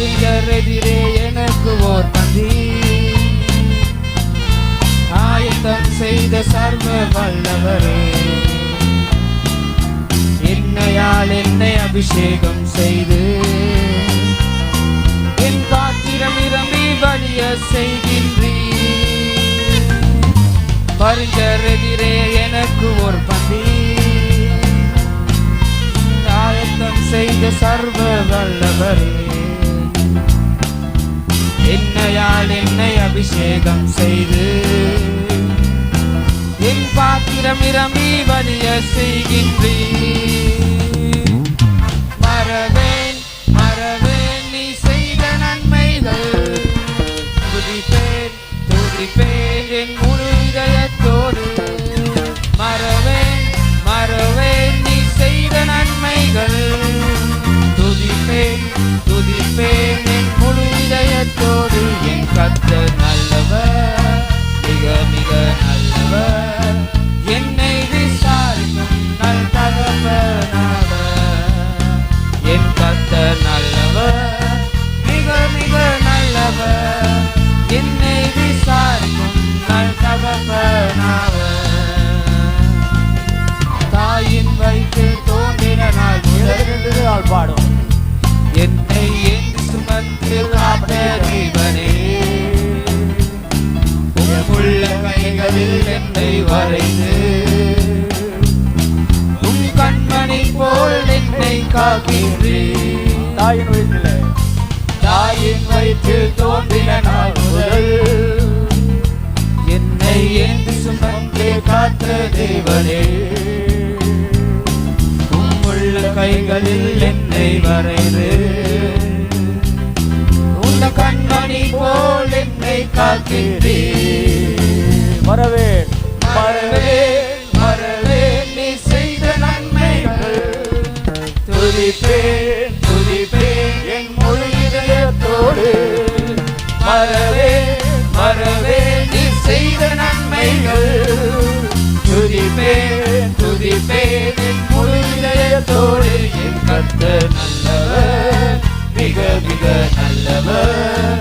பரிஞ்சரெதிரே எனக்கு ஓர் பந்தி ஆயத்தம் செய்த சர்வ வல்லவரே, என்னையால் என்னை அபிஷேகம் செய்து என் பாத்திரம் நிரம்பி வழிய செய்கின்றீர். பரிஞ்சரெதிரே எனக்கு ஒரு பந்தி ஆயத்தம் செய்த சர்வ வல்லவரே, என்னையால் என்னை அபிஷேகம் செய்து என் பாத்திரம் நிரம்பி வழிய செய்கின்றீர். மறவேன் மறவேன் நீ செய்த நன்மைகள், துதிப்பேன் துதிப்பேன் என் முழு இதயத்தோடு. மறவேன் மறவேன் நீ செய்த நன்மைகள், துதிப்பேன் துதிப்பேன் என் முழு இதயத்தோடு. என் கர்த்தர் நல்லவர், மிக மிக நல்லவர், என்னை விசாரிக்கும் நல் தகப்பனாவர். என் கர்த்தர் நல்லவர், மிக மிக நல்லவர், என்னை விசாரிக்கும் நல் தகப்பனாவர். தாயின் வயிற்றில் தோன்றின நாள் முதல் பாடும் என்னை என் சுமந்து காத்த தேவனே, உள்ள கைகளில் என்னை வரைந்து உம் கண்மணி போல் என்னை காக்கின்றீர். தாயின் வயிற்றில் தோன்றின நாள் முதல் என்னை என்று சுமந்து காத்த தேவனே, உள்ள கைகளில் என்னை வரைந்து உள்ள கண்மணி போல் என்னை காக்கின்றீர். மறவேன் மறவேன் மறவேன் நீ செய்த நன்மைகள், துதிப்பேன் துதிப்பேன் என் முழு இதயத்தோடு. மறவேன் மறவேன் நீ செய்த நன்மைகள், துதிப்பேன் துதிப்பேன் என் முழு இதயத்தோடு. என் கர்த்தர் நல்லவர், மிக மிக நல்லவர்,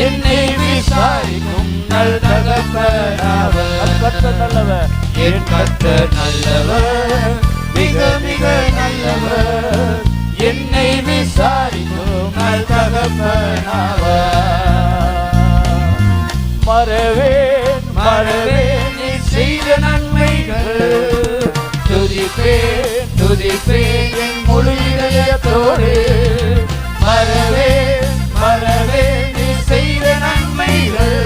என்னை விசாரிக்கும் நல் தகப்பனாவர். கர்த்தர் நல்லவர், என் கர்த்தர் நல்லவர், மிக மிக நல்லவர், என்னை விசாரிக்கும் நல் தகப்பனாவர். மறவேன் மறவேன் நீ செய்த நன்மைகள், துதிப்பேன் துதிப்பேன் என் முழு இதயத்தோடு. மறவேன் மறவேன் நீ செய்த நன்மைகள்,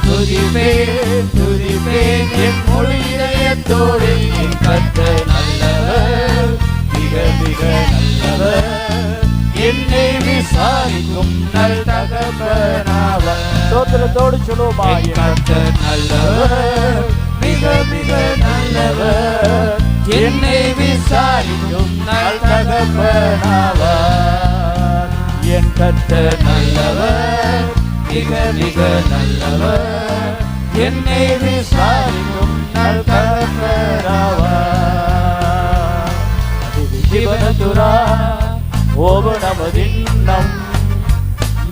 துதிப்பேன் துதிப்பேன் என் முழு இதயத்தோடு. என் கர்த்தர் நல்லவர், மிக மிக நல்லவர், என்னை விசாரிக்கும் நல் தகப்பனாவர். சோத்திரத்தோடு சொல்லுவோமா? என் கர்த்தர் நல்லவர், மிக மிக நல்லவர், என்னை விசாரிக்கும் நல் தகப்பனாவர். என் கர்த்தர் நல்லவர், மிக மிக நல்லவர், என்னை விசாரிக்கும் நல் தகப்பனாவர். ஜீவனதுரா ஓப நமதின்னம்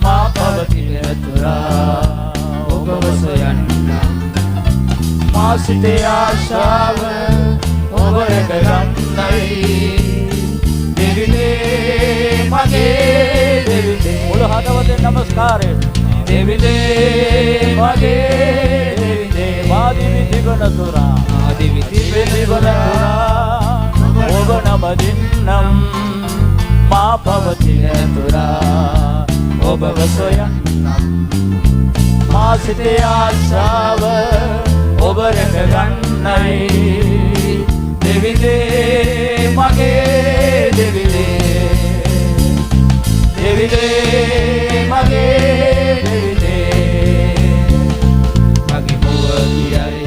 மாபவதினதுரா ஓபவசயன்னம் මාසිතේ ආශාව ඔබ රැකගන්නයි. දෙවිදේ මගේ දෙවිදේ මුළු හදවතෙන් නමස්කාරය. දෙවිදේ මගේ දෙවිදේ මාදිවි දිගනතුරා ආදිවි දිගනතුරා ඔබ නමදින්නම් මා පවතිනතුරා ඔබව සොයන්නම්. මාසිතේ ආශාව ඔබ රැකගන්නයි. දෙවිදේ මගේ දෙවිදේ දෙවිදේ මගේ දෙවිදේ මගේ මුව කියයි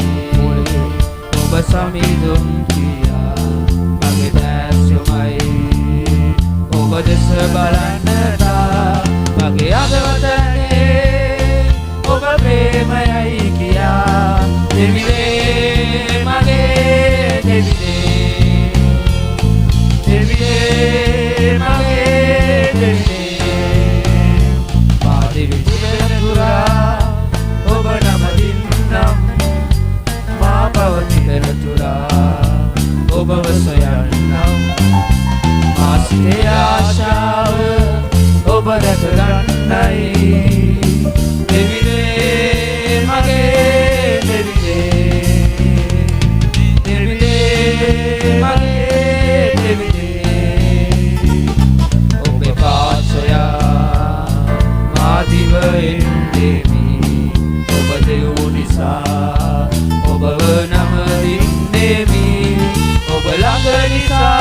ඔබ සමිඳුම් කියා මගේ දැස් යොමයි ඔබ දෙස බලන්නට මගේ අදවතනේ ඔබ ප්‍රේමයයි කියා. දෙවිදේ මගේ දෙවිදේ දෙවිදේ මගේ දෙවිදේ ආශාව ඔබ රැක ගන්නයි දෙවිදේ මගේ දෙවිදේ මගේ දෙවිදේ ඔබේ පාසොයා මාදිව එන්නෙමි ඔබ දෙව් නිසා ඔබව නම දින්නෙමි ඔබ ළඟ නිසා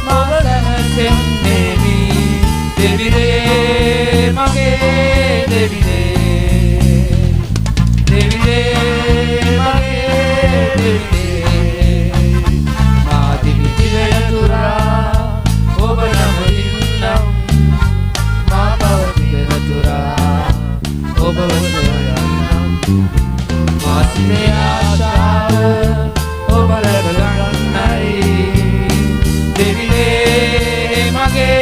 මම දැනසෙන්නෙමි දෙවිදේ මගේ දෙවිදේ දෙවිදේ මගේ දෙවිදේ මාදිවි දිවය තුරා ඔබ නම දින්නම් මා පවතින තුරා ඔබව සොයන්නම් මාසිනේ ආශාව ඔබ රැක ගන්නයි දෙවිදේ මගේ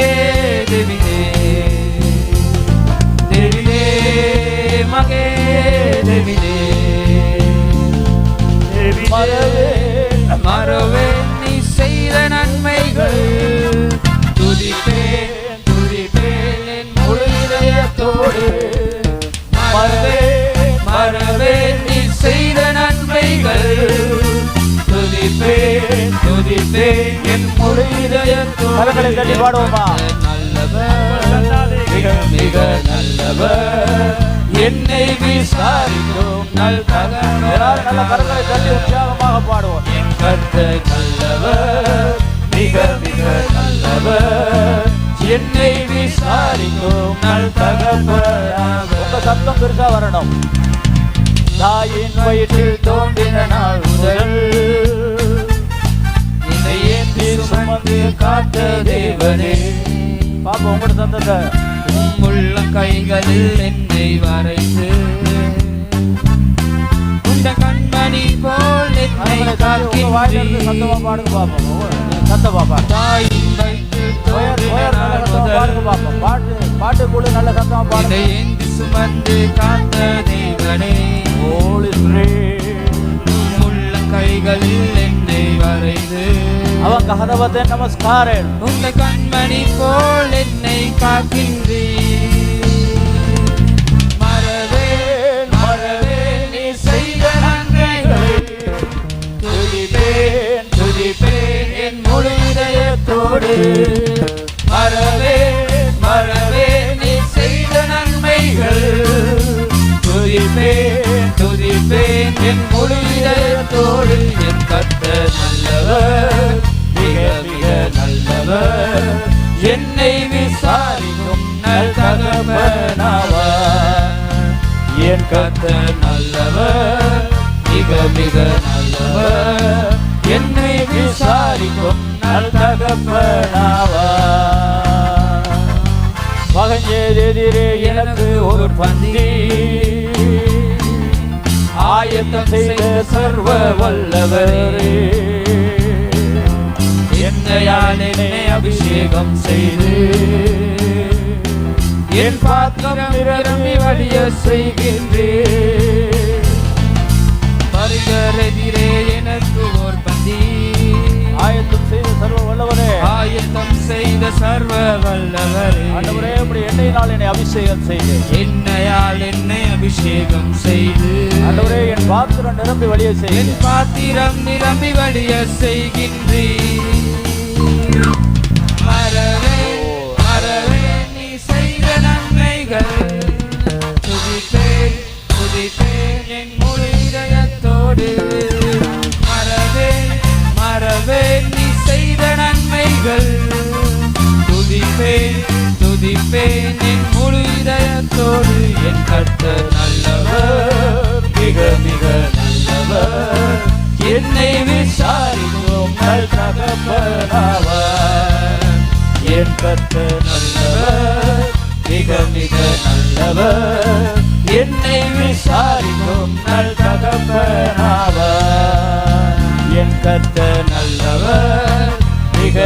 දෙවිදේ දෙවිදේ මගේ දෙවිදේ மறவேன் நீ செய்த நன்மைகள் துதிப்பேன் என் முழு இதயத்தோடு மறவேன் நீ செய்த நன்மைகள் துதிப்பேன் என் முழு இதயத்தோடு நல்லவர் மிக நல்லவர் என்னை விசாரிக்கும் நல் தகவல் என் கர்த்தர் நல்லவர் மிக நல்லவர் என்னை விசாரிக்கும் நல் தகவல் சத்தம் பெருசா வரணும் தாயின் வயிற்றில் தோன்றின நாள் முதல் என்னை ஏந்தி சுமந்து காத்த தேவனே பாப்பா உங்களோட சத்தத்தை உள்ள கைகளில் என்னை வரைந்து உண்ட கண்மணி போல் என்னை காக்கின்றீர் சத்தமா பாடுங்க பாப்பா சத்த பாப்பா தாயின் வயிற்றில் தோன்றின நாள் முதல் பாட்டு கூட நல்ல சத்தமா பாடுங்க என்னை ஏந்தி சுமந்து காத்த தேவனே ஹோலி ஸ்பிரிட் உள்ள கைகளில் என்னை வரைந்து அவன் கஹதவதே நமஸ்காரம் உண்ட கண்மணி போல் என்னை காக்கின்றீர் மறவேன் நீ செய்த நன்மைகளை துதிப்பேன் என் முழு இதயத்தோடு மறவேன் நீ செய்த நன்மைகள் துதிப்பேன் என் முழு இதயத்தோடு என் கர்த்தர் நல்லவர் மிக நல்லவர் என்னை விசாரிக்கும் நல் தகப்பனாவார் என் கர்த்தர் நல்லவர் மிக நல்லவர் என்னை விசாரிக்கும் நல் தகப்பனாவார் மகஞ்சேதிரே எனக்கு ஒரு பந்தி ஆயத்தம் செய்த சர்வ வல்லவரே என்னையால் என்னை அபிஷேகம் செய்து என் பாத்திரம் நிரம்பி வழிய செய்கின்றேன் வருகிறதிரே எனக்கு ஓர் பந்தி ஆயத்தம் செய்த சர்வ வல்லவரே ஆயத்தம் செய்த சர்வ வல்லவரே ஆண்டவரே இப்படி எண்ணெயினால் என்னை அபிஷேகம் செய்து என்னையால் என்னை அபிஷேகம் செய்து ஆண்டவரே என் பாத்திரம் நிரம்பி வழிய செய்து என் பாத்திரம் நிரம்பி வழிய செய்கின்றேன் மறவேன் நீ செய்த நன்மைகள் துதிப்பேன் என் முழு இதயத்தோடு மறவேன் நீ செய்த நன்மைகள் துதிப்பேன் என் முழு இதயத்தோடு என் கர்த்தர் நல்லவர் மிக நல்லவர் என்னை விசாரிக்கும் நல் தகப்பனாவார் என் கர்த்தர் நல்லவர் மிக நல்லவர் என்னை விசாரிக்கும் நல் தகப்பனாவார் என் கர்த்தர் நல்லவர் மிக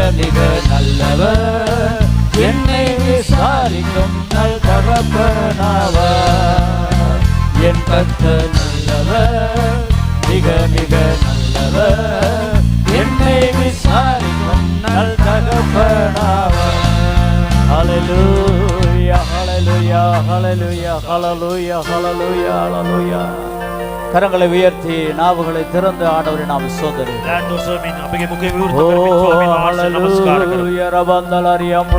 நல்லவர் என்னை விசாரிக்கும் நல் தகப்பனாவார் என் கர்த்தர் நல்லவர் மிக நல்லவர் என்னை விசாரிக்கும் நல் தகப்பனாவார் ஹalleluya ஹalleluya ஹalleluya ஹalleluya ஹalleluya ஹalleluya. கரங்களை உயர்த்தி நாவுகளை திறந்து ஆண்டவரை நாம் சோதரி. Dan dosa min apage muke viurta karmin Swami Maharsa namaskar karo. ஹalleluya ரபந்தலரியம்